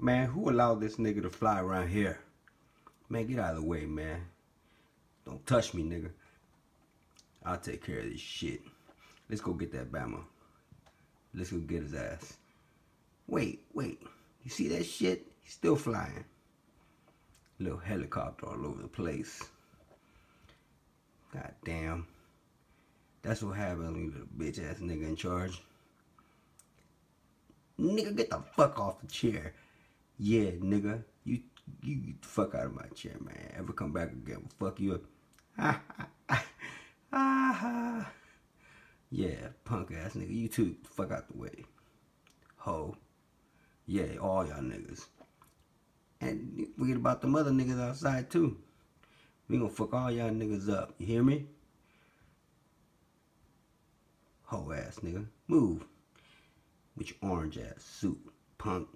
Man, who allowed this nigga to fly around here? Man, get out of the way, man. Don't touch me, nigga. I'll take care of this shit. Let's go get that Bama. Let's go get his ass. Wait. You see that shit? He's still flying. Little helicopter all over the place. God damn. That's what happened when you little bitch ass nigga in charge. Nigga, get the fuck off the chair. Yeah, nigga. You get the fuck out of my chair, man. Ever come back again, we'll fuck you up. Ha ha ha ha. Yeah, punk ass nigga. You too. The fuck out the way. Ho. Yeah, all y'all niggas. And forget about them other niggas outside too. We gonna fuck all y'all niggas up. You hear me? Ho ass nigga. Move. With your orange ass suit, punk.